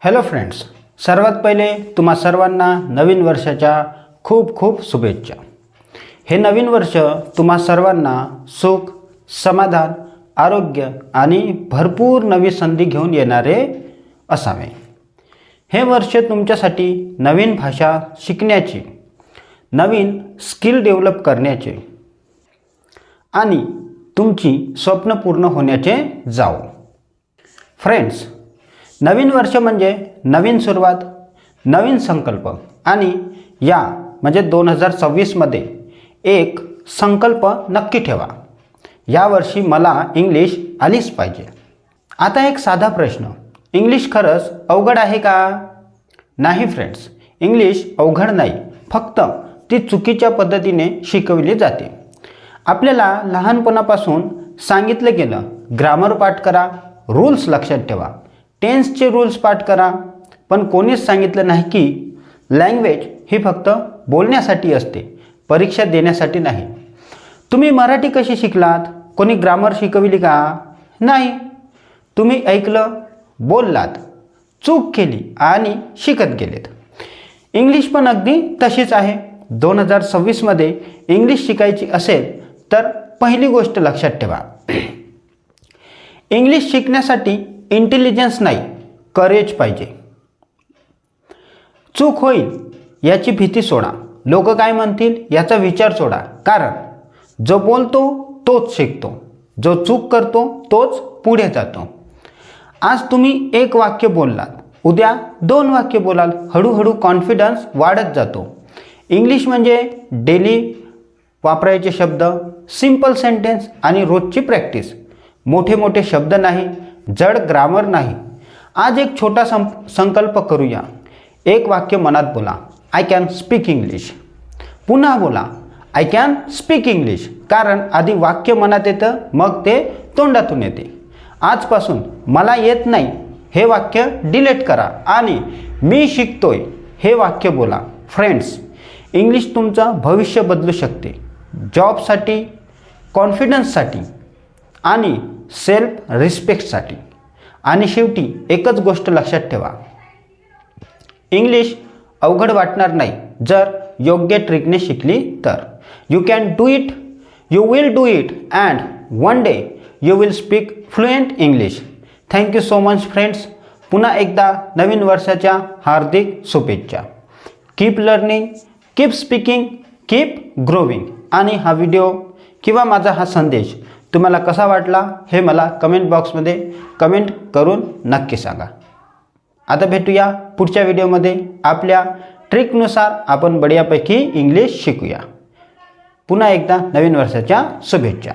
Hello friends, सर्वात पहिले तुम्हा सर्वांना नवीन वर्षाच्या खूप खूप शुभेच्छा। हे नवीन वर्ष तुम्हा सर्वांना सुख, समाधान, आरोग्य आणि भरपूर नवी संधी घेऊन येणारे असावे। हे वर्ष तुमच्यासाठी नवीन भाषा शिकण्याचे, नवीन स्किल डेव्हलप करण्याचे आणि तुमची स्वप्न पूर्ण होण्याचे जाओ। फ्रेंड्स, नवीन वर्ष म्हणजे नवीन सुरुवात, नवीन संकल्प आणि या म्हणजे 2026 मध्ये एक संकल्प नक्की ठेवा, या वर्षी मला इंग्लिश आलीच पाहिजे। आता एक साधा प्रश्न, इंग्लिश खरंच अवघड आहे का? नाही फ्रेंड्स, इंग्लिश अवघड नाही, फक्त ती चुकीच्या पद्धतीने शिकवली जाते। आपल्याला लहानपणापासून सांगितलं गेलं, ग्रामर पाठ करा, रूल्स लक्षात ठेवा, टेन्सचे रूल्स पाठ करा, पण कोणीच सांगितलं नाही की लँग्वेज ही फक्त बोलण्यासाठी असते, परीक्षा देण्यासाठी नाही। तुम्ही मराठी कशी शिकलात? कोणी ग्रामर शिकवली का? नाही, तुम्ही ऐकलं, बोललात, चूक केली आणि शिकत गेलेत। इंग्लिश पण अगदी तशीच आहे। 2026 मध्ये इंग्लिश शिकायची असेल तर पहिली गोष्ट लक्षात ठेवा, इंग्लिश शिकण्यासाठी इंटेलिजन्स नाही, करेज पाहिजे। चूक होईल याची भीती सोडा, लोक काय म्हणतील याचा विचार सोडा, कारण जो बोलतो तोच शिकतो, जो चूक करतो तोच पुढे जातो। आज तुम्ही एक वाक्य बोललात, उद्या 2 वाक्य बोलाल, हळूहळू कॉन्फिडन्स वाढत जातो। इंग्लिश म्हणजे डेली वापरायचे शब्द, सिंपल सेंटेन्स आणि रोजची प्रॅक्टिस, मोठे मोठे शब्द नाही, जड ग्रामर नाही। आज एक छोटा संकल्प करूया, एक वाक्य मनात बोला, आय कॅन स्पीक इंग्लिश। पुन्हा बोला, आय कॅन स्पीक इंग्लिश, कारण आधी वाक्य मनात येतं, मग ते तोंडातून येते। आजपासून मला येत नाही हे वाक्य डिलीट करा आणि मी शिकतोय हे वाक्य बोला। फ्रेंड्स, इंग्लिश तुमचं भविष्य बदलू शकते, जॉबसाठी, कॉन्फिडन्ससाठी आणि सेल्फ रिस्पेक्टसाठी। आणि शेवटी एकच गोष्ट लक्षात ठेवा, इंग्लिश अवघड वाटणार नाही जर योग्य ट्रिकने शिकली तर। You can do it, you will do it and one day you will speak fluent English. Thank you so much friends, पुन्हा एकदा नवीन वर्षाच्या हार्दिक शुभेच्छा। Keep learning, keep speaking, keep growing. आणि हा व्हिडिओ किंवा माझा हा संदेश तुम्हाला कसा वाटला हे मला कमेंट बॉक्समध्ये कमेंट करून नक्की सांगा। आता भेटूया पुढच्या व्हिडिओमध्ये, आपल्या ट्रिकनुसार आपण बढियापैकी इंग्लिश शिकूया। पुन्हा एकदा नवीन वर्षाच्या शुभेच्छा।